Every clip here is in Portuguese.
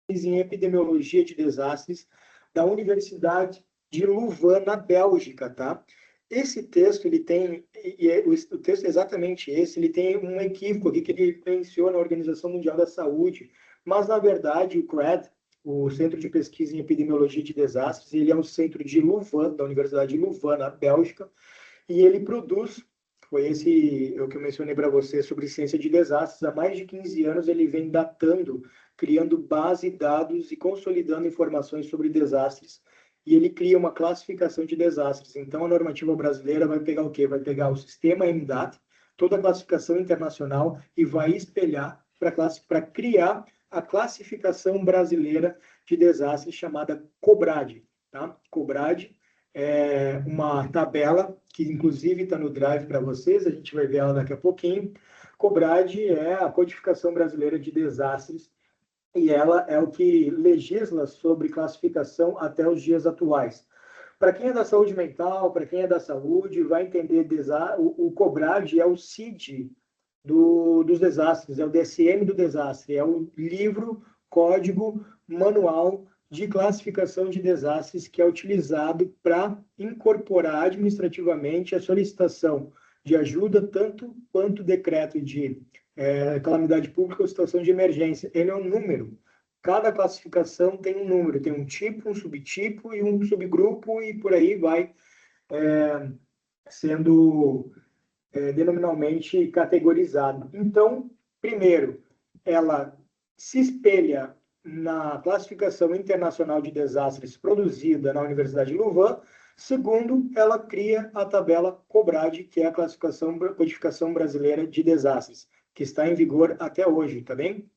em epidemiologia de desastres da Universidade de Louvain, na Bélgica, tá? Esse texto, ele tem, o texto é exatamente esse, ele tem um equívoco aqui que ele menciona a Organização Mundial da Saúde, mas, na verdade, o CRED, o Centro de Pesquisa em Epidemiologia de Desastres, ele é um centro de Louvain, da Universidade de Louvain, na Bélgica, e ele produz, foi esse o que eu mencionei para você sobre ciência de desastres, há mais de 15 anos ele vem datando, criando base de dados e consolidando informações sobre desastres, e ele cria uma classificação de desastres. Então, a normativa brasileira vai pegar o quê? Vai pegar o sistema MDAT, toda a classificação internacional, e vai espelhar para criar a classificação brasileira de desastres chamada COBRAD. Tá? COBRAD é uma tabela que, inclusive, está no Drive para vocês, a gente vai ver ela daqui a pouquinho. COBRAD é a Codificação Brasileira de Desastres, e ela é o que legisla sobre classificação até os dias atuais. Para quem é da saúde mental, para quem é da saúde, vai entender o COBRAD é o CID dos desastres, é o DSM do desastre, é o livro, código, manual de classificação de desastres que é utilizado para incorporar administrativamente a solicitação de ajuda, tanto quanto decreto de calamidade pública ou situação de emergência. Ele é um número. Cada classificação tem um número, tem um tipo, um subtipo e um subgrupo, e por aí vai sendo denominalmente categorizado. Então, primeiro, ela se espelha na classificação internacional de desastres produzida na Universidade de Louvain. Segundo, ela cria a tabela COBRAD, que é a codificação brasileira de desastres, que está em vigor até hoje, tá bem?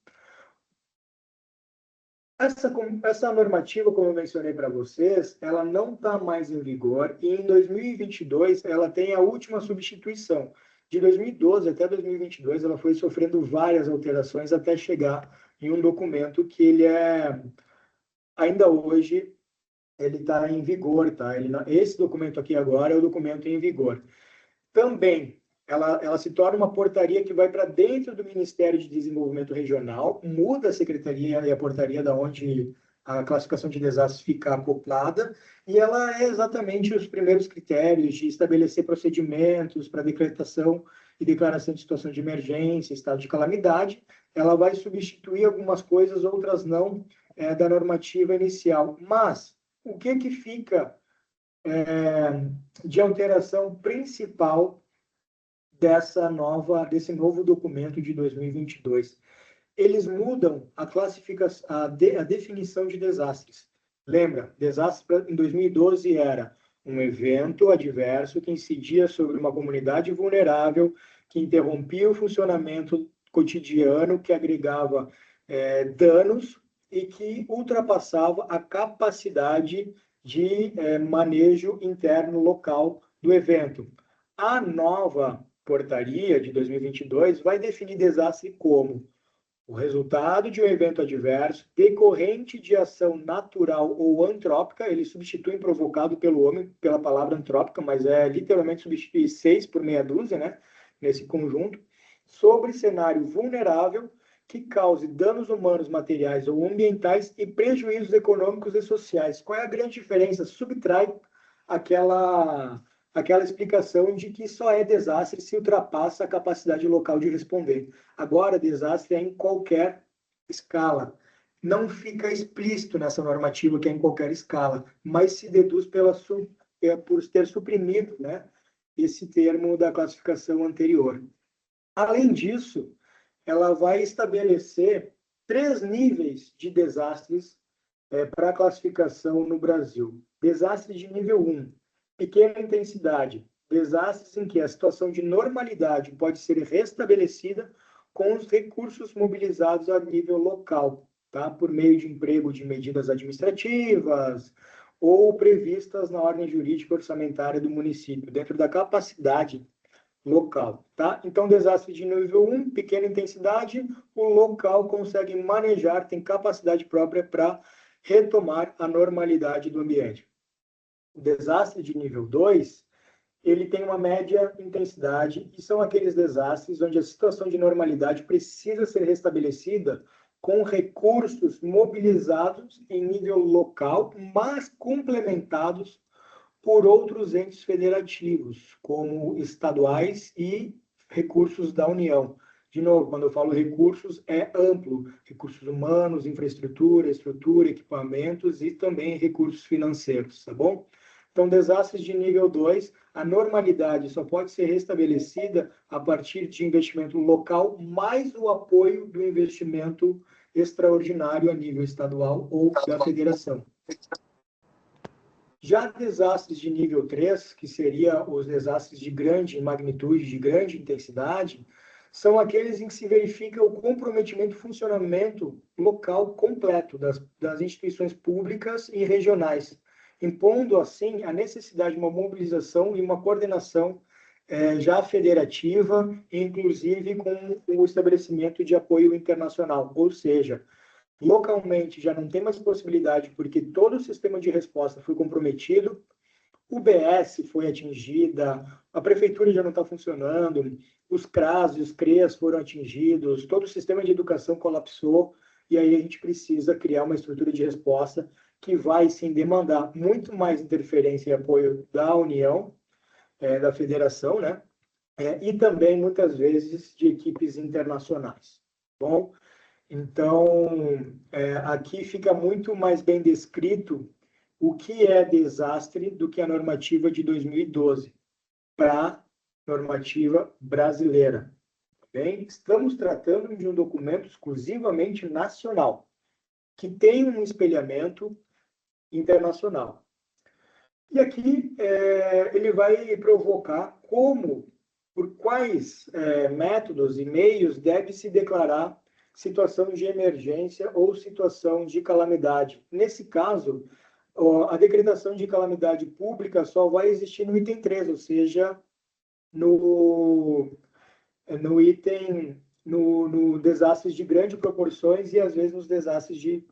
Essa normativa, como eu mencionei para vocês, ela não está mais em vigor, e em 2022 ela tem a última substituição. De 2012 até 2022 ela foi sofrendo várias alterações até chegar em um documento que ele ainda hoje, ele está em vigor, tá? Esse documento aqui agora é o documento em vigor. Também, ela se torna uma portaria que vai para dentro do Ministério de Desenvolvimento Regional, muda a secretaria e a portaria da onde a classificação de desastres fica acoplada, e ela é exatamente os primeiros critérios de estabelecer procedimentos para decretação e declaração de situação de emergência, estado de calamidade. Ela vai substituir algumas coisas, outras não, da normativa inicial. Mas, o que fica de alteração principal desse novo documento de 2022? Eles mudam a classificação, a definição de desastres. Lembra, desastre em 2012 era um evento adverso que incidia sobre uma comunidade vulnerável, que interrompia o funcionamento cotidiano, que agregava danos e que ultrapassava a capacidade de manejo interno local do evento. A nova portaria de 2022 vai definir desastre como o resultado de um evento adverso decorrente de ação natural ou antrópica. Ele substitui provocado pelo homem pela palavra antrópica, mas literalmente substituir 6 por meia dúzia, né, nesse conjunto, sobre cenário vulnerável que cause danos humanos, materiais ou ambientais e prejuízos econômicos e sociais. Qual é a grande diferença? Subtrai aquela explicação de que só é desastre se ultrapassa a capacidade local de responder. Agora, desastre é em qualquer escala. Não fica explícito nessa normativa que é em qualquer escala, mas se deduz por ter suprimido, né, esse termo da classificação anterior. Além disso, ela vai estabelecer 3 níveis de desastres para a classificação no Brasil. Desastre de nível 1, pequena intensidade, desastres em que a situação de normalidade pode ser restabelecida com os recursos mobilizados a nível local, tá? Por meio de emprego de medidas administrativas ou previstas na ordem jurídica orçamentária do município, dentro da capacidade local, tá? Então, desastre de nível 1, pequena intensidade, o local consegue manejar, tem capacidade própria para retomar a normalidade do ambiente. O desastre de nível 2, ele tem uma média intensidade e são aqueles desastres onde a situação de normalidade precisa ser restabelecida com recursos mobilizados em nível local, mas complementados por outros entes federativos, como estaduais e recursos da União. De novo, quando eu falo recursos, é amplo. Recursos humanos, infraestrutura, estrutura, equipamentos e também recursos financeiros, tá bom? Então, desastres de nível 2, a normalidade só pode ser restabelecida a partir de investimento local, mais o apoio do investimento extraordinário a nível estadual ou da federação. Já desastres de nível 3, que seriam os desastres de grande magnitude, de grande intensidade, são aqueles em que se verifica o comprometimento e funcionamento local completo das instituições públicas e regionais, impondo, assim, a necessidade de uma mobilização e uma coordenação já federativa, inclusive com o estabelecimento de apoio internacional, ou seja, localmente já não tem mais possibilidade, porque todo o sistema de resposta foi comprometido, o BS foi atingida, a prefeitura já não está funcionando, os CRAS e os CREAS foram atingidos, todo o sistema de educação colapsou, e aí a gente precisa criar uma estrutura de resposta que vai, sim, demandar muito mais interferência e apoio da União, da Federação, né? E também, muitas vezes, de equipes internacionais. Bom, então, aqui fica muito mais bem descrito o que é desastre do que a normativa de 2012 para a normativa brasileira. Bem, estamos tratando de um documento exclusivamente nacional, que tem um espelhamento internacional. E aqui ele vai provocar por quais métodos e meios deve se declarar situação de emergência ou situação de calamidade. Nesse caso, a decretação de calamidade pública só vai existir no item 3, ou seja, no item, no desastres de grandes proporções e, às vezes, nos desastres de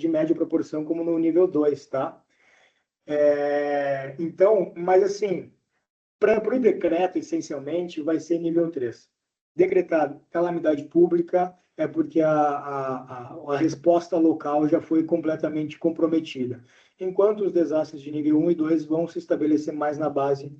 média proporção, como no nível 2, tá? Então, mas assim, para o decreto, essencialmente, vai ser nível 3. Decretado calamidade pública é porque a resposta local já foi completamente comprometida. Enquanto os desastres de nível 1 e 2 vão se estabelecer mais na base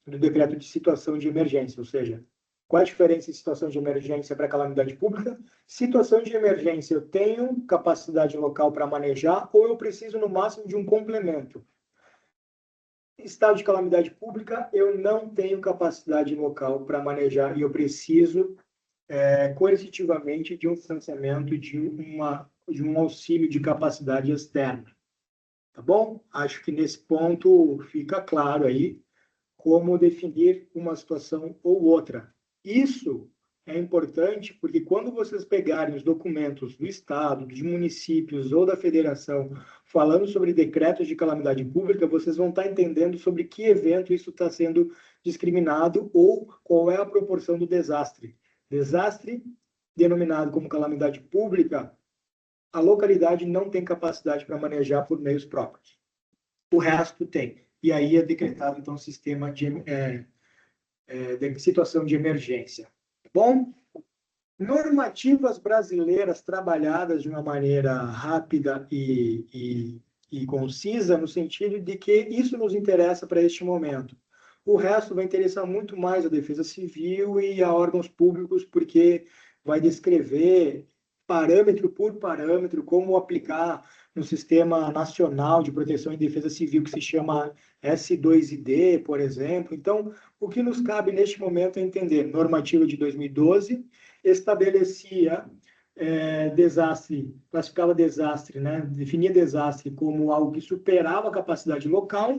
do decreto de situação de emergência, ou seja, qual a diferença de situação de emergência para calamidade pública? Situação de emergência, eu tenho capacidade local para manejar ou eu preciso, no máximo, de um complemento? Estado de calamidade pública, eu não tenho capacidade local para manejar e eu preciso, coercitivamente, de um financiamento, de um auxílio de capacidade externa. Tá bom? Acho que nesse ponto fica claro aí como definir uma situação ou outra. Isso é importante porque quando vocês pegarem os documentos do Estado, de municípios ou da Federação falando sobre decretos de calamidade pública, vocês vão estar entendendo sobre que evento isso está sendo discriminado ou qual é a proporção do desastre. Desastre denominado como calamidade pública, a localidade não tem capacidade para manejar por meios próprios. O resto tem. E aí é decretado, então, sistema de situação de emergência. Bom, normativas brasileiras trabalhadas de uma maneira rápida e concisa, no sentido de que isso nos interessa para este momento. O resto vai interessar muito mais a Defesa Civil e a órgãos públicos, porque vai descrever parâmetro por parâmetro como aplicar no Sistema Nacional de Proteção e Defesa Civil, que se chama S2ID, por exemplo. Então, o que nos cabe neste momento é entender normativa de 2012, estabelecia desastre, classificava desastre, né? Definia desastre como algo que superava a capacidade local.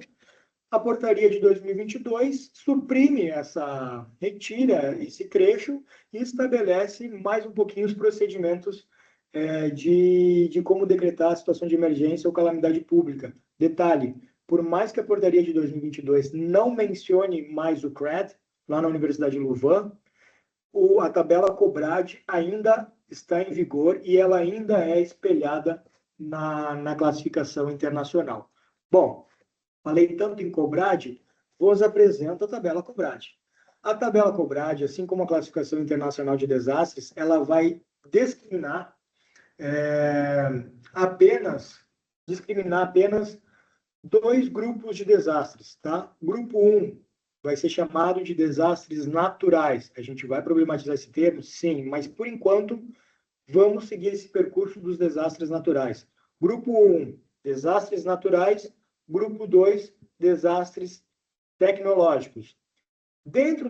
A portaria de 2022 suprime retira esse trecho e estabelece mais um pouquinho os procedimentos de como decretar a situação de emergência ou calamidade pública. Detalhe, por mais que a portaria de 2022 não mencione mais o CRED, lá na Universidade de Louvain, a tabela COBRAD ainda está em vigor e ela ainda é espelhada na classificação internacional. Bom, falei tanto em COBRAD, vos apresento a tabela COBRAD. A tabela COBRAD, assim como a classificação internacional de desastres, ela vai discriminar apenas dois grupos de desastres, tá? Grupo 1 vai ser chamado de desastres naturais. A gente vai problematizar esse termo? Sim, mas por enquanto vamos seguir esse percurso dos desastres naturais. Grupo 1, desastres naturais. Grupo 2, desastres tecnológicos. Dentro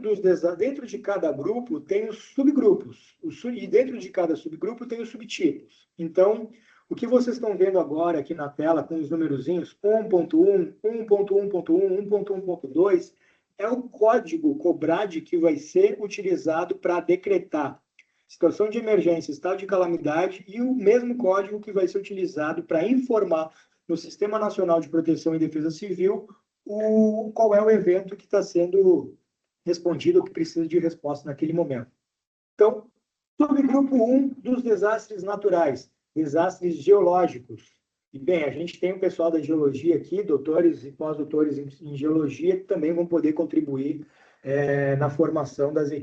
de cada grupo tem os subgrupos, e dentro de cada subgrupo tem os subtipos. Então, o que vocês estão vendo agora aqui na tela com os numerozinhos 1.1, 1.1.1, 1.1.2, é o código COBRAD que vai ser utilizado para decretar situação de emergência, estado de calamidade, e o mesmo código que vai ser utilizado para informar no Sistema Nacional de Proteção e Defesa Civil qual é o evento que está sendo respondido ou que precisa de resposta naquele momento. Então, subgrupo 1 dos desastres naturais, desastres geológicos. E, bem, a gente tem o pessoal da geologia aqui, doutores e pós-doutores em geologia, que também vão poder contribuir na formação dessa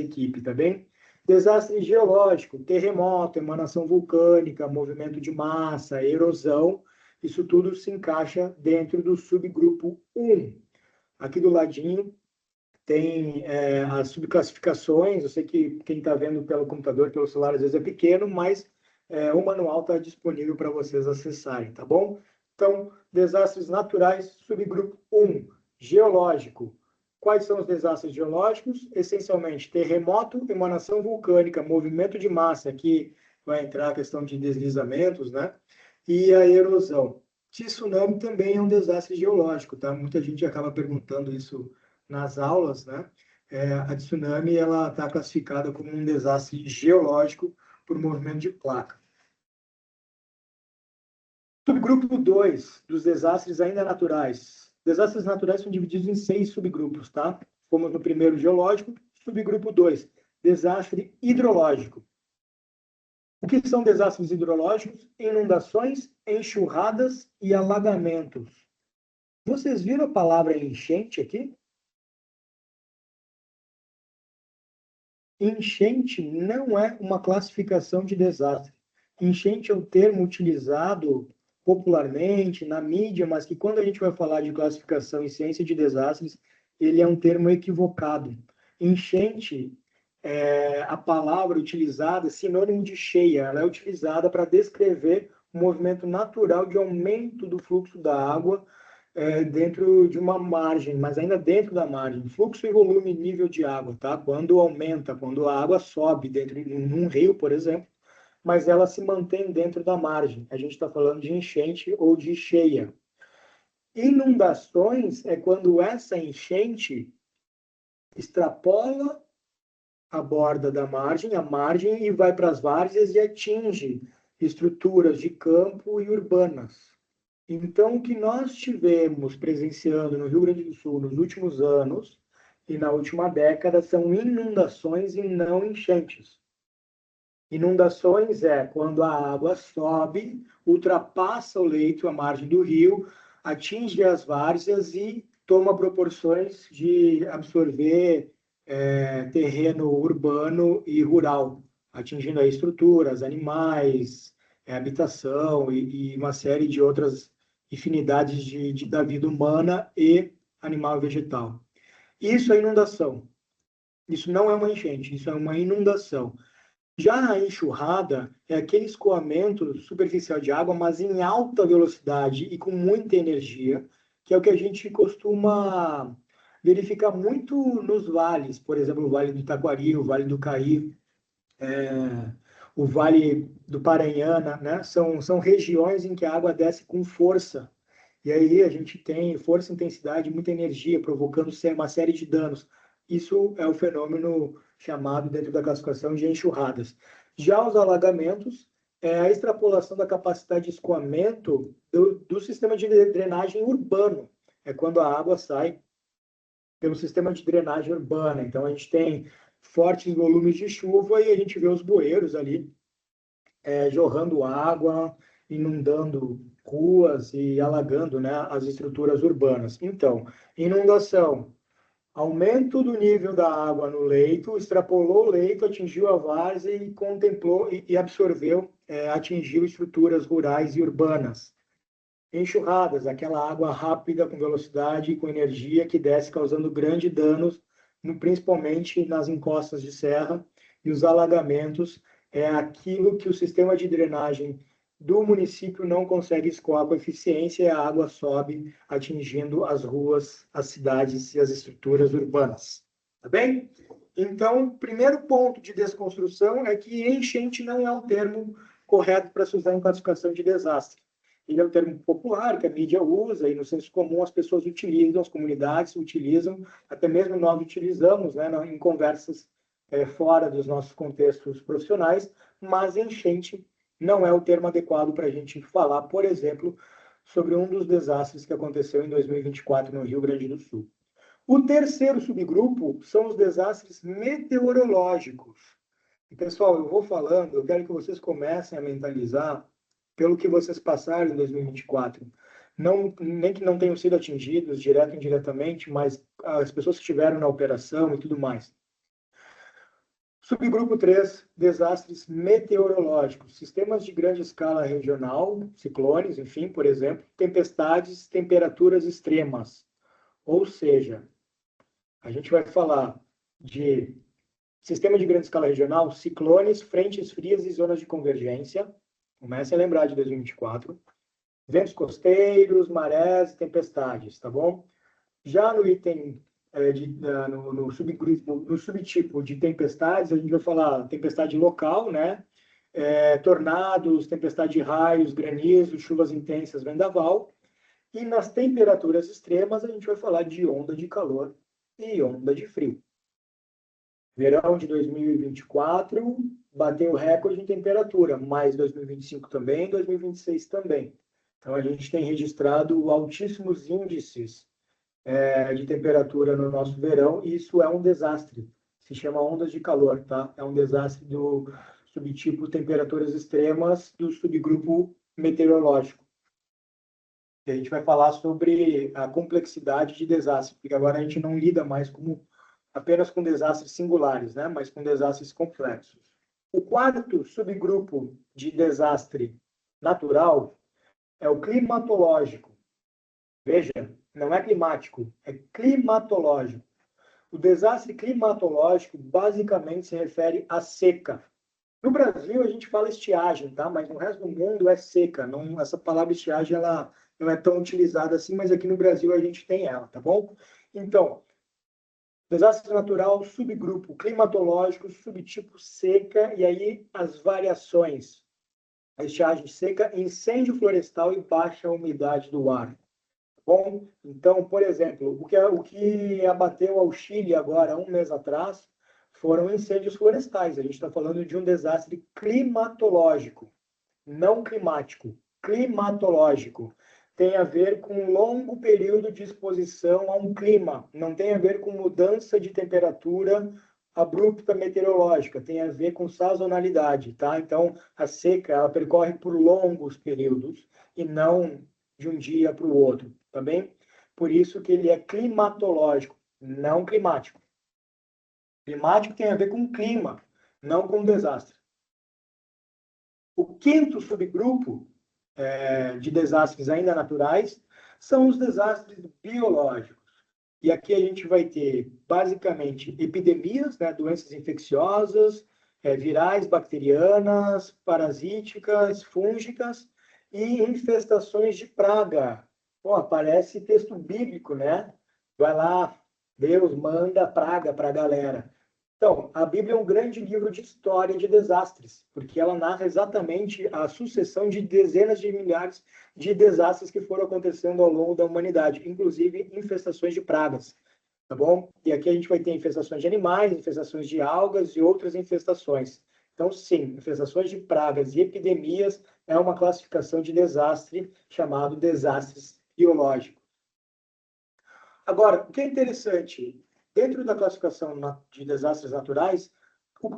equipe, tá bem? Desastre geológico, terremoto, emanação vulcânica, movimento de massa, erosão, isso tudo se encaixa dentro do subgrupo 1. Aqui do ladinho tem as subclassificações. Eu sei que quem está vendo pelo computador, pelo celular, às vezes é pequeno, mas o manual está disponível para vocês acessarem, tá bom? Então, desastres naturais, subgrupo 1, geológico. Quais são os desastres geológicos? Essencialmente, terremoto, emanação vulcânica, movimento de massa, aqui vai entrar a questão de deslizamentos, né? E a erosão. Tsunami também é um desastre geológico, tá? Muita gente acaba perguntando isso nas aulas, né? A tsunami, ela está classificada como um desastre geológico por movimento de placa. Subgrupo 2 dos desastres ainda naturais. Desastres naturais são divididos em 6 subgrupos, tá? Como no primeiro, geológico. Subgrupo 2, desastre hidrológico. O que são desastres hidrológicos? Inundações, enxurradas e alagamentos. Vocês viram a palavra enchente aqui? Enchente não é uma classificação de desastre. Enchente é um termo utilizado popularmente na mídia, mas que quando a gente vai falar de classificação em ciência de desastres, ele é um termo equivocado. Enchente, a palavra utilizada, é sinônimo de cheia. Ela é utilizada para descrever o movimento natural de aumento do fluxo da água dentro de uma margem, mas ainda dentro da margem. Fluxo e volume, nível de água, tá? Quando aumenta, quando a água sobe dentro de um rio, por exemplo, mas ela se mantém dentro da margem. A gente está falando de enchente ou de cheia. Inundações é quando essa enchente extrapola a borda da margem, a margem, e vai para as várzeas e atinge estruturas de campo e urbanas. Então, o que nós tivemos presenciando no Rio Grande do Sul nos últimos anos e na última década são inundações e não enchentes. Inundações é quando a água sobe, ultrapassa o leito, a margem do rio, atinge as várzeas e toma proporções de absorver terreno urbano e rural, atingindo aí estruturas, animais, habitação e uma série de outras infinidades da vida humana e animal e vegetal. Isso é inundação. Isso não é uma enchente, isso é uma inundação. Já a enxurrada é aquele escoamento superficial de água, mas em alta velocidade e com muita energia, que é o que a gente costuma verificar muito nos vales, por exemplo, o Vale do Taquari, o Vale do Caí, o Vale do Paranhana, né? São regiões em que a água desce com força. E aí a gente tem força, intensidade, muita energia, provocando uma série de danos. Isso é o fenômeno chamado dentro da classificação de enxurradas. Já os alagamentos é a extrapolação da capacidade de escoamento do sistema de drenagem urbano. É quando a água sai pelo sistema de drenagem urbana. Então, a gente tem fortes volumes de chuva e a gente vê os bueiros ali jorrando água, inundando ruas e alagando, né, as estruturas urbanas. Então, inundação Aumento do nível da água no leito, extrapolou o leito, atingiu a várzea e contemplou e absorveu, atingiu estruturas rurais e urbanas. Enxurradas, aquela água rápida, com velocidade e com energia que desce, causando grandes danos, principalmente nas encostas de serra. E os alagamentos é aquilo que o sistema de drenagem do município não consegue escoar com eficiência e a água sobe, atingindo as ruas, as cidades e as estruturas urbanas. Tá bem? Então, primeiro ponto de desconstrução é que enchente não é um termo correto para se usar em classificação de desastre. Ele é um termo popular que a mídia usa e no senso comum as pessoas utilizam, as comunidades utilizam, até mesmo nós utilizamos, né, em conversas fora dos nossos contextos profissionais, mas enchente não é o termo adequado para a gente falar, por exemplo, sobre um dos desastres que aconteceu em 2024 no Rio Grande do Sul. O terceiro subgrupo são os desastres meteorológicos. E, pessoal, eu vou falando, eu quero que vocês comecem a mentalizar pelo que vocês passaram em 2024. Não, nem que não tenham sido atingidos, direto ou indiretamente, mas as pessoas que estiveram na operação e tudo mais. Subgrupo 3, desastres meteorológicos, sistemas de grande escala regional, ciclones, enfim, por exemplo, tempestades, temperaturas extremas. Ou seja, a gente vai falar de sistema de grande escala regional, ciclones, frentes frias e zonas de convergência. Comece a lembrar de 2024. Ventos costeiros, marés, tempestades, tá bom? Já no item no subgrupo, no subtipo de tempestades, a gente vai falar tempestade local, né? Tornados, tempestade de raios, granizo, chuvas intensas, vendaval. E nas temperaturas extremas, a gente vai falar de onda de calor e onda de frio. Verão de 2024 bateu o recorde em temperatura, mas 2025 também, 2026 também. Então, a gente tem registrado altíssimos índices de temperatura no nosso verão, e isso é um desastre. Se chama ondas de calor, tá? É um desastre do subtipo temperaturas extremas do subgrupo meteorológico. E a gente vai falar sobre a complexidade de desastre, porque agora a gente não lida mais apenas com desastres singulares, né? Mas com desastres complexos. O quarto subgrupo de desastre natural é o climatológico. Veja, não é climático, é climatológico. O desastre climatológico basicamente se refere à seca. No Brasil a gente fala estiagem, tá? Mas no resto do mundo é seca. Não, essa palavra estiagem ela não é tão utilizada assim, mas aqui no Brasil a gente tem ela, tá bom? Então, desastre natural, subgrupo climatológico, subtipo seca, e aí as variações. A estiagem seca, incêndio florestal e baixa umidade do ar. Bom, então, por exemplo, o que abateu ao Chile agora, um mês atrás, foram incêndios florestais. A gente está falando de um desastre climatológico, não climático, climatológico. Tem a ver com um longo período de exposição a um clima, não tem a ver com mudança de temperatura abrupta meteorológica, tem a ver com sazonalidade, tá? Então, a seca, ela percorre por longos períodos e não de um dia para o outro, tá bem? Por isso que ele é climatológico, não climático. Climático tem a ver com clima, não com desastre. O quinto subgrupo de desastres ainda naturais são os desastres biológicos. E aqui a gente vai ter, basicamente, epidemias, né, doenças infecciosas, virais, bacterianas, parasíticas, fúngicas e infestações de praga. Pô, parece texto bíblico, né? Vai lá, Deus manda praga para a galera. Então, a Bíblia é um grande livro de história de desastres, porque ela narra exatamente a sucessão de dezenas de milhares de desastres que foram acontecendo ao longo da humanidade, inclusive infestações de pragas, tá bom? E aqui a gente vai ter infestações de animais, infestações de algas e outras infestações. Então, sim, infestações de pragas e epidemias é uma classificação de desastre chamado desastres biológicos. Agora, o que é interessante, dentro da classificação de desastres naturais,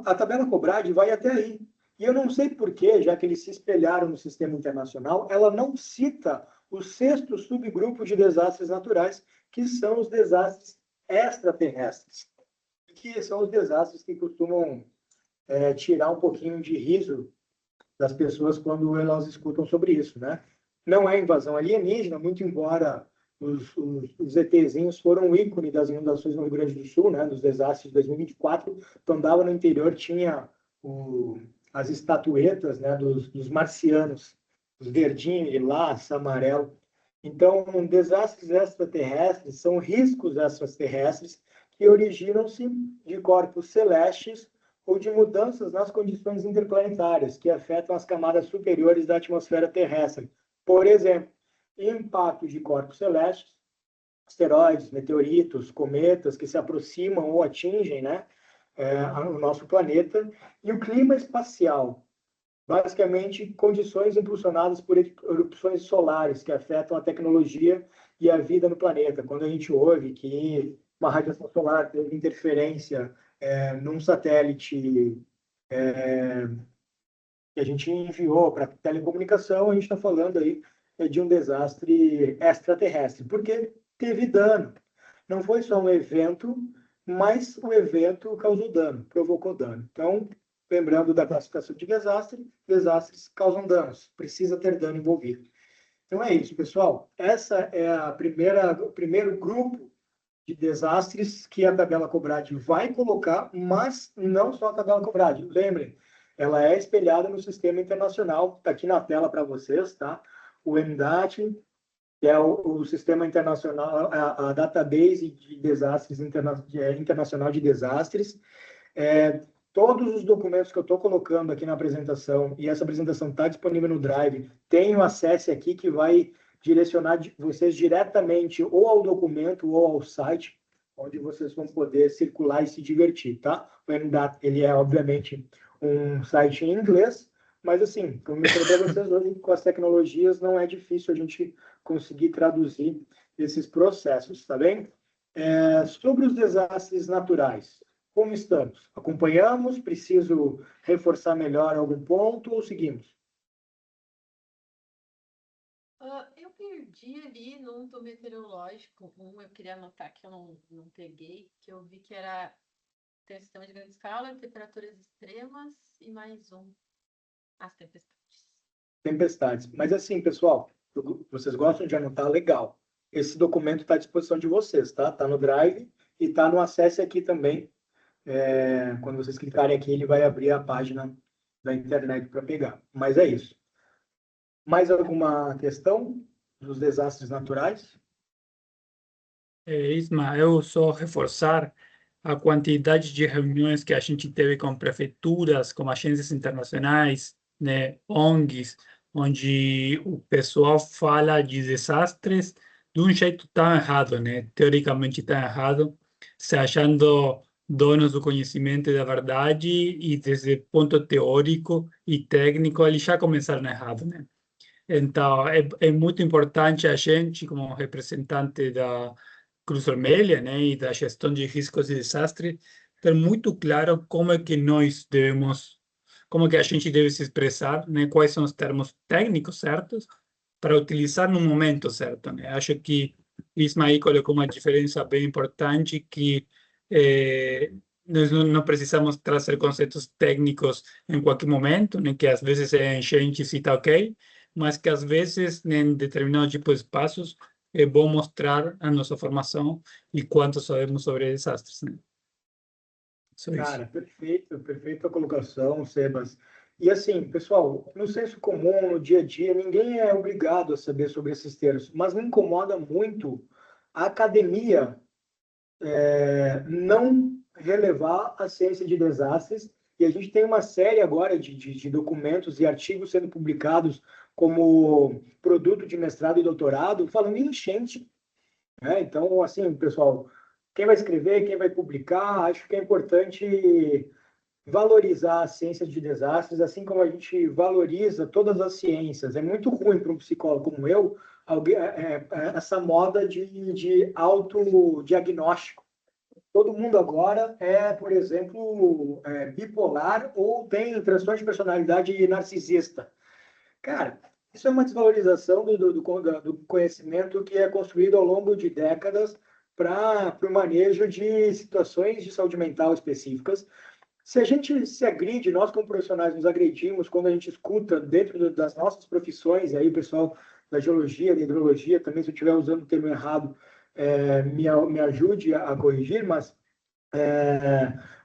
a tabela COBRAD vai até aí. E eu não sei porquê, já que eles se espelharam no sistema internacional, ela não cita o sexto subgrupo de desastres naturais, que são os desastres extraterrestres, que são os desastres que costumam tirar um pouquinho de riso das pessoas quando elas escutam sobre isso, né? Não é invasão alienígena, muito embora os ETzinhos foram um ícone das inundações no Rio Grande do Sul, né? Dos desastres de 2024. Então, andava no interior, tinha as estatuetas, né? Dos marcianos, os verdinhos, lilás, amarelo. Então, desastres extraterrestres são riscos extraterrestres que originam-se de corpos celestes ou de mudanças nas condições interplanetárias que afetam as camadas superiores da atmosfera terrestre. Por exemplo, impacto de corpos celestes, asteroides, meteoritos, cometas que se aproximam ou atingem, né, o nosso planeta, e o clima espacial, basicamente condições impulsionadas por erupções solares que afetam a tecnologia e a vida no planeta. Quando a gente ouve que uma radiação solar teve interferência num satélite que a gente enviou para telecomunicação, a gente está falando aí de um desastre extraterrestre, porque teve dano. Não foi só um evento, mas o evento causou dano, provocou dano. Então, lembrando da classificação de desastre, desastres causam danos, precisa ter dano envolvido. Então é isso, pessoal. Essa é o primeiro grupo de desastres que a tabela Cobrade vai colocar, mas não só a tabela Cobrade. Lembrem, ela é espelhada no sistema internacional, está aqui na tela para vocês, tá? O MDAT, que é o sistema internacional, a database de desastres internacional de desastres. Todos os documentos que eu estou colocando aqui na apresentação, e essa apresentação está disponível no Drive, tem o acesso aqui que vai direcionar vocês diretamente ou ao documento ou ao site, onde vocês vão poder circular e se divertir, tá? O MDAT, ele é, obviamente, um site em inglês, mas, assim, como eu falei para vocês hoje, com as tecnologias não é difícil a gente conseguir traduzir esses processos, tá bem? Sobre os desastres naturais, como estamos? Acompanhamos? Preciso reforçar melhor algum ponto ou seguimos? Eu perdi ali no âmbito meteorológico. Eu queria anotar que eu não peguei, que eu vi que era ter sistema de grande escala, temperaturas extremas e mais as tempestades. Tempestades. Mas assim, pessoal, vocês gostam de anotar? Legal. Esse documento está à disposição de vocês, tá? Está no Drive e está no Acesse aqui também. Quando vocês clicarem aqui, ele vai abrir a página da internet para pegar. Mas é isso. Mais alguma questão dos desastres naturais? Isma, eu só reforçar a quantidade de reuniões que a gente teve com prefeituras, com agências internacionais, né, ONGs, onde o pessoal fala de desastres de um jeito tão errado, né, teoricamente tão errado, se achando donos do conhecimento e da verdade, e desde ponto teórico e técnico eles já começaram errado, né? Então, é muito importante a gente, como representante da Cruz Vermelha, né, e da gestão de riscos e desastres, ter muito claro como é que nós devemos, como é que a gente deve se expressar, né, quais são os termos técnicos certos para utilizar no momento certo, né? Acho que Ismael colocou uma diferença bem importante que nós não precisamos trazer conceitos técnicos em qualquer momento, né, que às vezes a gente cita ok, mas que às vezes em determinado tipo de espaços é bom mostrar a nossa formação e quanto sabemos sobre desastres, né? Só isso. Cara, perfeito, perfeita colocação, Sebas. E assim, pessoal, no senso comum, no dia a dia, ninguém é obrigado a saber sobre esses termos, mas me incomoda muito a academia não relevar a ciência de desastres. E a gente tem uma série agora de documentos e artigos sendo publicados como produto de mestrado e doutorado, falando em enchente, né? Então, assim, pessoal, quem vai escrever, quem vai publicar, acho que é importante valorizar a ciência de desastres, assim como a gente valoriza todas as ciências. É muito ruim para um psicólogo como eu essa moda de autodiagnóstico. Todo mundo agora por exemplo, bipolar ou tem transtorno de personalidade narcisista. Cara, isso é uma desvalorização do conhecimento que é construído ao longo de décadas para o manejo de situações de saúde mental específicas. Se a gente se agride, nós como profissionais nos agredimos quando a gente escuta dentro das nossas profissões, e aí o pessoal da geologia, da hidrologia, também se eu estiver usando o termo errado, me ajude a corrigir, mas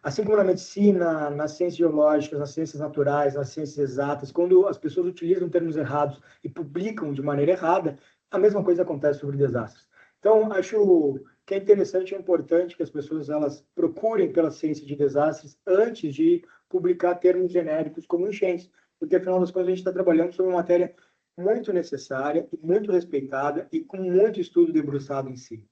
assim como na medicina, nas ciências geológicas, nas ciências naturais, nas ciências exatas, quando as pessoas utilizam termos errados e publicam de maneira errada, a mesma coisa acontece sobre desastres. Então, acho que é interessante e importante que as pessoas elas procurem pela ciência de desastres antes de publicar termos genéricos como enchentes, porque afinal das contas a gente está trabalhando sobre uma matéria muito necessária e muito respeitada e com muito estudo debruçado em si.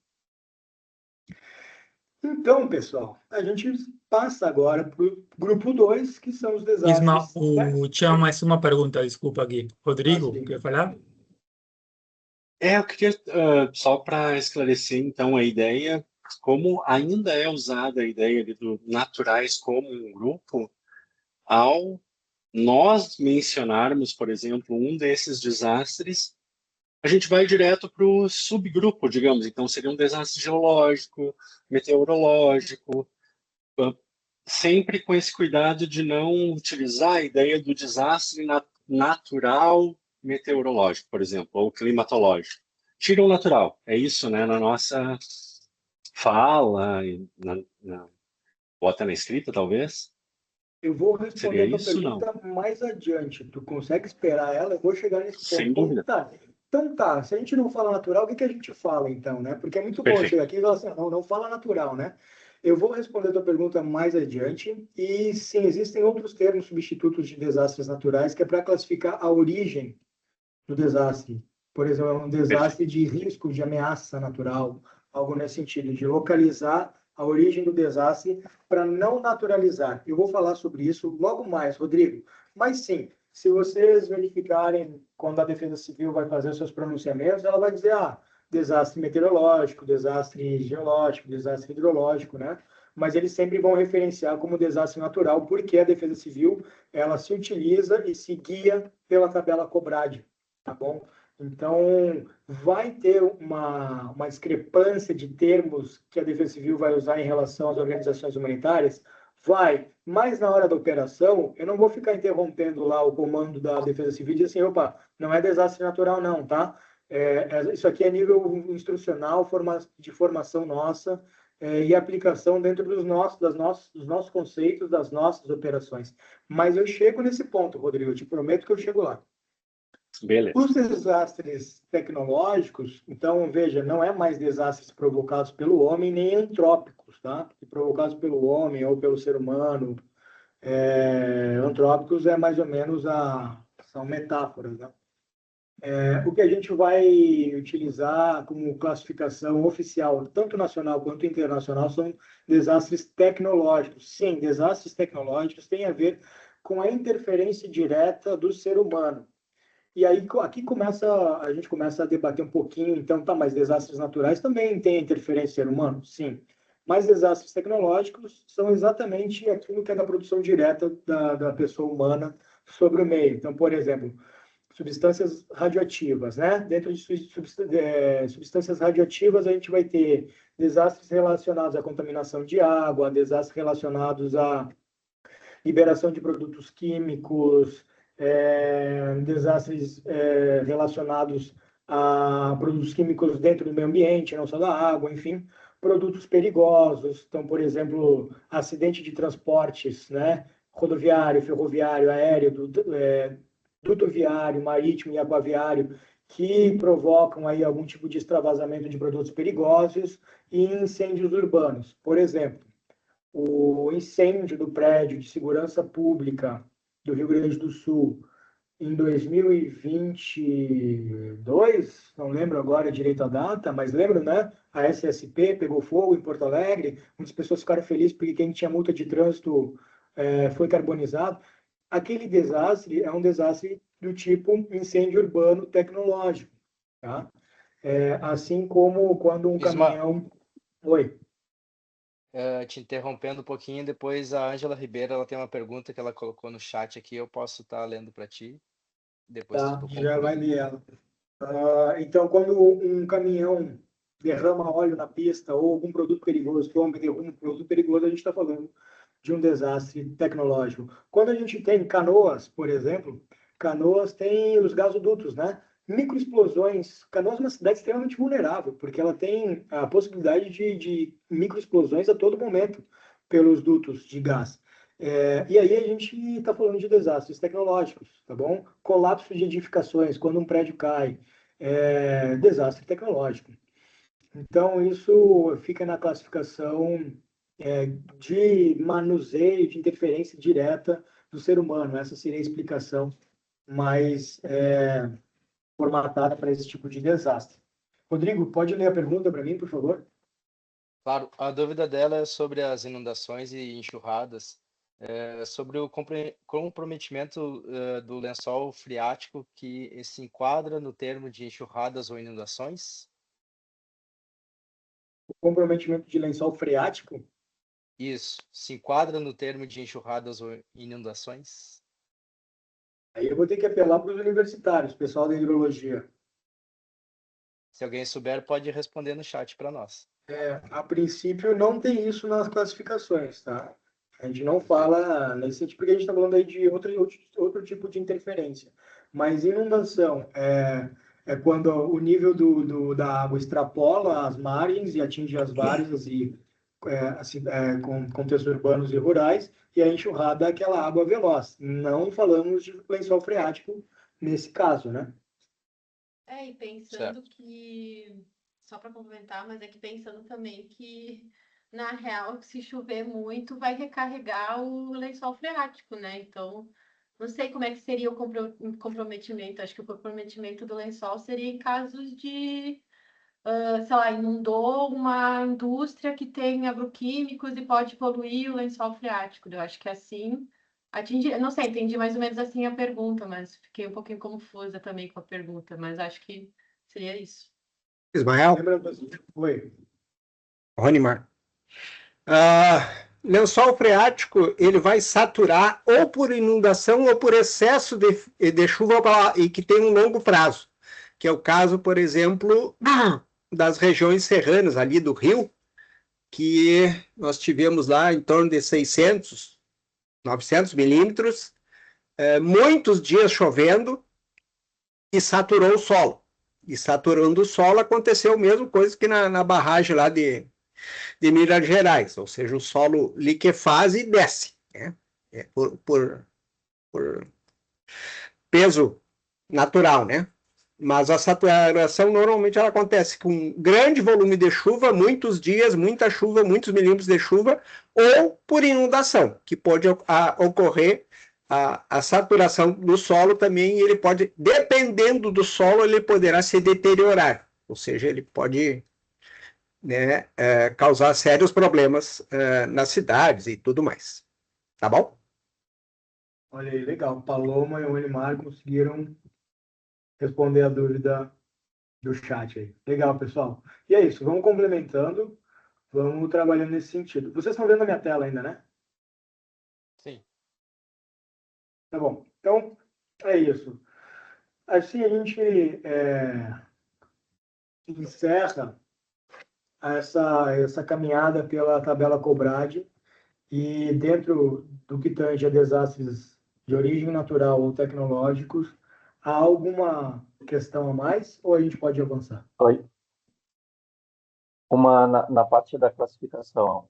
Então, pessoal, a gente passa agora para o grupo 2, que são os Isma, desastres. tinha mais uma pergunta, desculpa aqui. Rodrigo, quer falar? Eu queria, só para esclarecer, então, a ideia, como ainda é usada a ideia do naturais como um grupo, ao nós mencionarmos, por exemplo, um desses desastres, a gente vai direto para o subgrupo, digamos. Então, seria um desastre geológico, meteorológico, sempre com esse cuidado de não utilizar a ideia do desastre natural meteorológico, por exemplo, ou climatológico. Tira o natural, é isso, né? Na nossa fala, ou até na escrita, talvez. Eu vou responder a tua isso, pergunta mais adiante. Tu consegue esperar ela? Eu vou chegar nesse ponto. Sem dúvida. Então tá, se a gente não fala natural, o que a gente fala então, né? Porque é muito bom chegar aqui e falar assim, não fala natural, né? Eu vou responder a tua pergunta mais adiante e sim, existem outros termos substitutos de desastres naturais que é para classificar a origem do desastre. Por exemplo, um desastre de risco, de ameaça natural, algo nesse sentido, de localizar a origem do desastre para não naturalizar. Eu vou falar sobre isso logo mais, Rodrigo. Mas sim, se vocês verificarem quando a Defesa Civil vai fazer os seus pronunciamentos, ela vai dizer, desastre meteorológico, desastre geológico, desastre hidrológico, né? Mas eles sempre vão referenciar como desastre natural, porque a Defesa Civil, ela se utiliza e se guia pela tabela COBRAD, tá bom? Então, vai ter uma discrepância de termos que a Defesa Civil vai usar em relação às organizações humanitárias? Vai, mas na hora da operação, eu não vou ficar interrompendo lá o comando da Defesa Civil e dizer assim, opa, não é desastre natural não, tá? Isso aqui é nível instrucional, de formação nossa e aplicação dentro dos nossos conceitos, das nossas operações. Mas eu chego nesse ponto, Rodrigo, eu te prometo que eu chego lá. Beleza. Os desastres tecnológicos, então, veja, não é mais desastres provocados pelo homem, nem antrópicos, tá? Provocados pelo homem ou pelo ser humano. Antrópicos é mais ou menos são metáforas, né? O que a gente vai utilizar como classificação oficial, tanto nacional quanto internacional, são desastres tecnológicos. Sim, desastres tecnológicos têm a ver com a interferência direta do ser humano. E aí aqui a gente começa a debater um pouquinho, então, mas desastres naturais também têm interferência do ser humano? Sim. Mas desastres tecnológicos são exatamente aquilo que é da produção direta da pessoa humana sobre o meio. Então, por exemplo, substâncias radioativas, né? Dentro de substâncias radioativas, a gente vai ter desastres relacionados à contaminação de água, desastres relacionados à liberação de produtos químicos, desastres relacionados a produtos químicos dentro do meio ambiente, não só da água, enfim, produtos perigosos. Então, por exemplo, acidente de transportes, né? Rodoviário, ferroviário, aéreo, dutoviário, marítimo e aquaviário, que provocam aí algum tipo de extravasamento de produtos perigosos e incêndios urbanos. Por exemplo, o incêndio do prédio de segurança pública do Rio Grande do Sul em 2022, não lembro agora direito a data, mas lembro, né? A SSP pegou fogo em Porto Alegre, muitas pessoas ficaram felizes porque quem tinha multa de trânsito foi carbonizado. Aquele desastre é um desastre do tipo incêndio urbano tecnológico, tá? Assim como quando um caminhão... Oi. Te interrompendo um pouquinho, depois a Ângela Ribeiro ela tem uma pergunta que ela colocou no chat aqui, eu posso estar lendo para ti. Depois Tá, tu já vai conclui. ler ela. Então, quando um caminhão derrama óleo na pista ou algum produto perigoso, tomba e derruba um produto perigoso, a gente está falando de um desastre tecnológico. Quando a gente tem Canoas, por exemplo, Canoas tem os gasodutos, né? Microexplosões. Canoas é uma cidade extremamente vulnerável, porque ela tem a possibilidade de microexplosões a todo momento pelos dutos de gás. E aí a gente está falando de desastres tecnológicos, tá bom? Colapso de edificações, quando um prédio cai, desastre tecnológico. Então, isso fica na classificação de manuseio, de interferência direta do ser humano. Essa seria a explicação mais formatada para esse tipo de desastre. Rodrigo, pode ler a pergunta para mim, por favor? Claro, a dúvida dela é sobre as inundações e enxurradas, sobre o comprometimento do lençol freático que se enquadra no termo de enxurradas ou inundações? O comprometimento de lençol freático? Isso, se enquadra no termo de enxurradas ou inundações? Aí eu vou ter que apelar para os universitários, pessoal da hidrologia. Se alguém souber, pode responder no chat para nós. A princípio, não tem isso nas classificações, tá? A gente não fala nesse tipo, porque a gente está falando aí de outro tipo de interferência. Mas inundação é quando o nível da água extrapola as margens e atinge as várzeas e com contextos urbanos e rurais, e a enxurrada é aquela água veloz. Não falamos de lençol freático nesse caso, né? E pensando que, só para complementar, mas é que pensando também que, na real, se chover muito, vai recarregar o lençol freático, né? Então, não sei como é que seria o comprometimento. Acho que o comprometimento do lençol seria em casos de, sei lá, inundou uma indústria que tem agroquímicos e pode poluir o lençol freático. Eu acho que assim não sei, entendi mais ou menos assim a pergunta, mas fiquei um pouquinho confusa também com a pergunta, mas acho que seria isso. Ismael, Oi. Ronimar. Lençol freático, ele vai saturar ou por inundação ou por excesso de chuva e que tem um longo prazo, que é o caso, por exemplo, das regiões serranas ali do Rio, que nós tivemos lá em torno de 600, 900 milímetros, muitos dias chovendo e saturou o solo. E saturando o solo aconteceu a mesma coisa que na barragem lá de Minas Gerais, ou seja, o solo liquefaz e desce, né? Por peso natural, né? Mas a saturação normalmente ela acontece com grande volume de chuva, muitos dias, muita chuva, muitos milímetros de chuva, ou por inundação, que pode ocorrer a saturação do solo também, ele pode, dependendo do solo, ele poderá se deteriorar, ou seja, ele pode, né, causar sérios problemas nas cidades e tudo mais. Tá bom? Olha aí, legal. Paloma e o Elimar conseguiram responder a dúvida do chat aí. Legal, pessoal. E é isso, vamos complementando, vamos trabalhando nesse sentido. Vocês estão vendo a minha tela ainda, né? Sim. Tá bom. Então, é isso. Assim a gente encerra essa caminhada pela tabela Cobrade e dentro do que tange a desastres de origem natural ou tecnológicos, há alguma questão a mais ou a gente pode avançar? Oi. Na parte da classificação,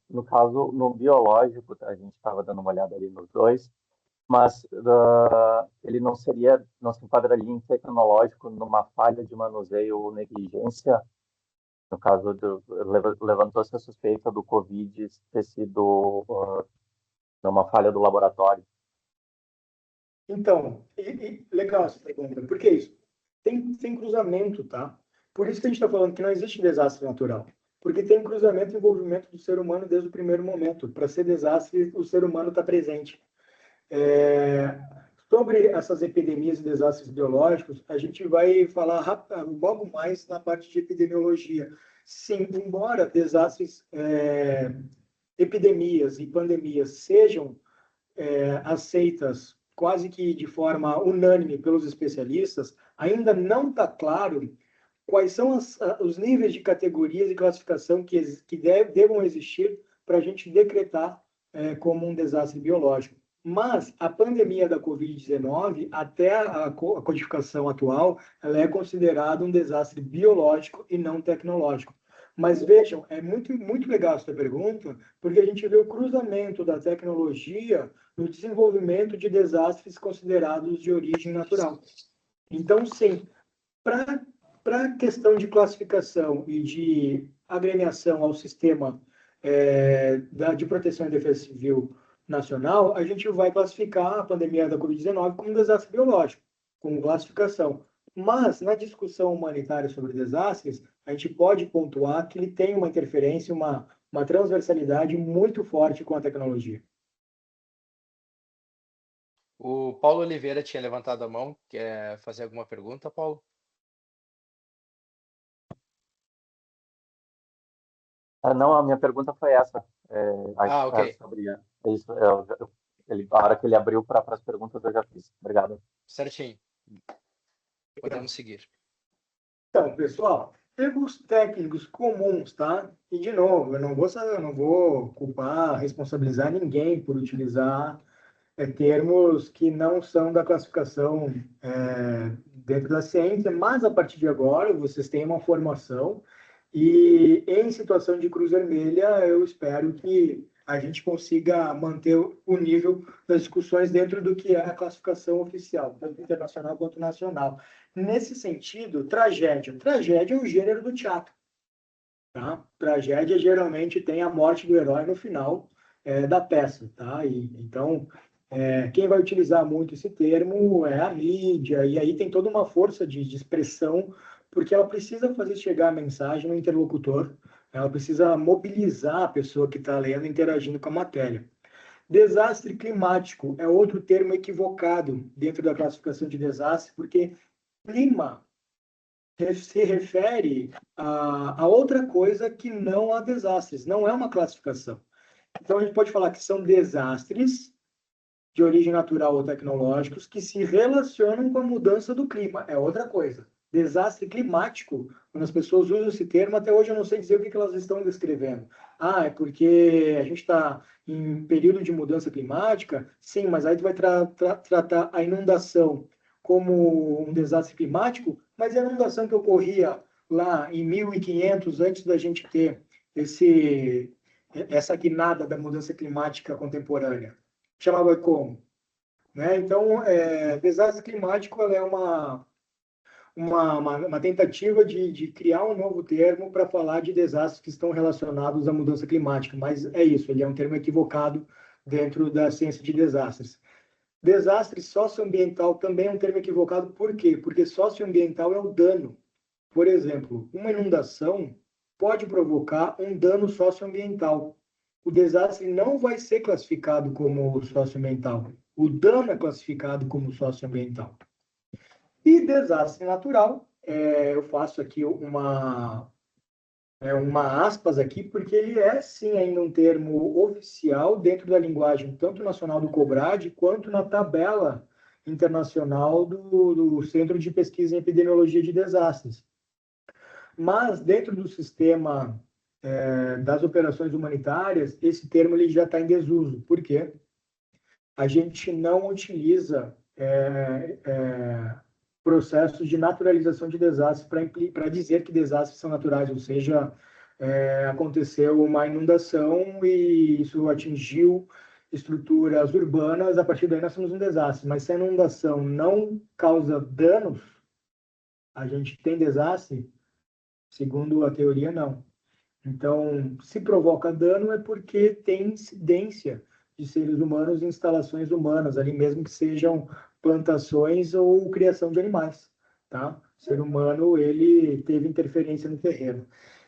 no caso, no biológico, a gente estava dando uma olhada ali nos dois, mas ele não se enquadraria em tecnológico numa falha de manuseio ou negligência. No caso, levantou-se a suspeita do Covid ter sido numa falha do laboratório. Então, legal essa pergunta. Por que isso? Tem cruzamento, tá? Por isso que a gente está falando que não existe desastre natural. Porque tem cruzamento e envolvimento do ser humano desde o primeiro momento. Para ser desastre, o ser humano está presente. Sobre essas epidemias e desastres biológicos, a gente vai falar logo mais na parte de epidemiologia. Sim, embora desastres, epidemias e pandemias sejam aceitas quase que de forma unânime pelos especialistas, ainda não está claro quais são os níveis de categorias e classificação que devam existir para a gente decretar como um desastre biológico. Mas a pandemia da Covid-19, até a codificação atual, ela é considerada um desastre biológico e não tecnológico. Mas vejam, é muito, muito legal essa pergunta, porque a gente vê o cruzamento da tecnologia no desenvolvimento de desastres considerados de origem natural. Então, sim, para a questão de classificação e de agremiação ao sistema de proteção e defesa civil nacional, a gente vai classificar a pandemia da Covid-19 como um desastre biológico, como classificação. Mas, na discussão humanitária sobre desastres, a gente pode pontuar que ele tem uma interferência, uma transversalidade muito forte com a tecnologia. O Paulo Oliveira tinha levantado a mão. Quer fazer alguma pergunta, Paulo? Não, a minha pergunta foi essa. Ok. Sobre isso, a hora que ele abriu para as perguntas, eu já fiz. Obrigado. Certinho. Podemos seguir. Então, pessoal, termos técnicos comuns, tá? E, de novo, eu não vou culpar, responsabilizar ninguém por utilizar termos que não são da classificação dentro da ciência, mas, a partir de agora, vocês têm uma formação e, em situação de cruz vermelha, eu espero que a gente consiga manter o nível das discussões dentro do que é a classificação oficial, tanto internacional quanto nacional. Nesse sentido, tragédia. Tragédia é o gênero do teatro. Tá? Tragédia geralmente tem a morte do herói no final da peça. Tá? Então, quem vai utilizar muito esse termo é a mídia, e aí tem toda uma força de expressão, porque ela precisa fazer chegar a mensagem no interlocutor, ela precisa mobilizar a pessoa que está lendo, interagindo com a matéria. Desastre climático é outro termo equivocado dentro da classificação de desastre, porque clima se refere a outra coisa que não a desastres, não é uma classificação. Então, a gente pode falar que são desastres de origem natural ou tecnológicos que se relacionam com a mudança do clima, é outra coisa. Desastre climático, quando as pessoas usam esse termo, até hoje eu não sei dizer o que elas estão descrevendo. É porque a gente está em período de mudança climática? Sim, mas aí tu vai tratar a inundação como um desastre climático, mas a inundação que ocorria lá em 1500, antes da gente ter essa guinada da mudança climática contemporânea, chamava como? Né? Então, desastre climático é uma tentativa de criar um novo termo para falar de desastres que estão relacionados à mudança climática, mas é isso, ele é um termo equivocado dentro da ciência de desastres. Desastre socioambiental também é um termo equivocado, por quê? Porque socioambiental é o dano. Por exemplo, uma inundação pode provocar um dano socioambiental. O desastre não vai ser classificado como socioambiental. O dano é classificado como socioambiental. E desastre natural, eu faço aqui uma aspas aqui, porque ele é, sim, ainda um termo oficial dentro da linguagem tanto nacional do COBRAD, quanto na tabela internacional do Centro de Pesquisa em Epidemiologia de Desastres. Mas, dentro do sistema das operações humanitárias, esse termo ele já está em desuso. Por quê? A gente não utiliza processos de naturalização de desastres para dizer que desastres são naturais, ou seja, aconteceu uma inundação e isso atingiu estruturas urbanas, a partir daí nós temos um desastre. Mas se a inundação não causa danos, a gente tem desastre? Segundo a teoria, não. Então, se provoca dano é porque tem incidência de seres humanos em instalações humanas, ali mesmo que sejam plantações ou criação de animais, tá? O ser humano, ele teve interferência no terreno.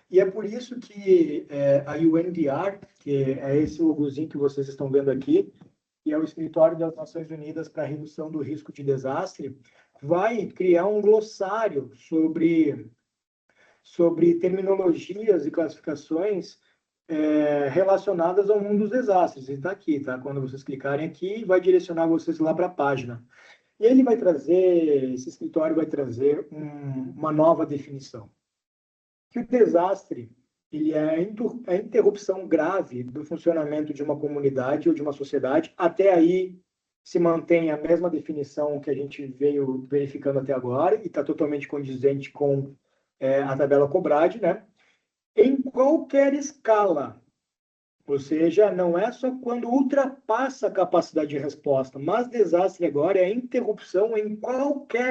E é por isso que a UNDR, que é esse logozinho que vocês estão vendo aqui, que é o Escritório das Nações Unidas para a Redução do Risco de Desastre, vai criar um glossário sobre terminologias e classificações relacionadas ao mundo dos desastres. Está aqui, tá? Quando vocês clicarem aqui, vai direcionar vocês lá para a página. E esse escritório vai trazer uma nova definição. Que o desastre ele é a interrupção grave do funcionamento de uma comunidade ou de uma sociedade. Até aí se mantém a mesma definição que a gente veio verificando até agora e está totalmente condizente com a tabela Cobrade, né? Em qualquer escala. Ou seja, não é só quando ultrapassa a capacidade de resposta, mas desastre agora é a interrupção em qualquer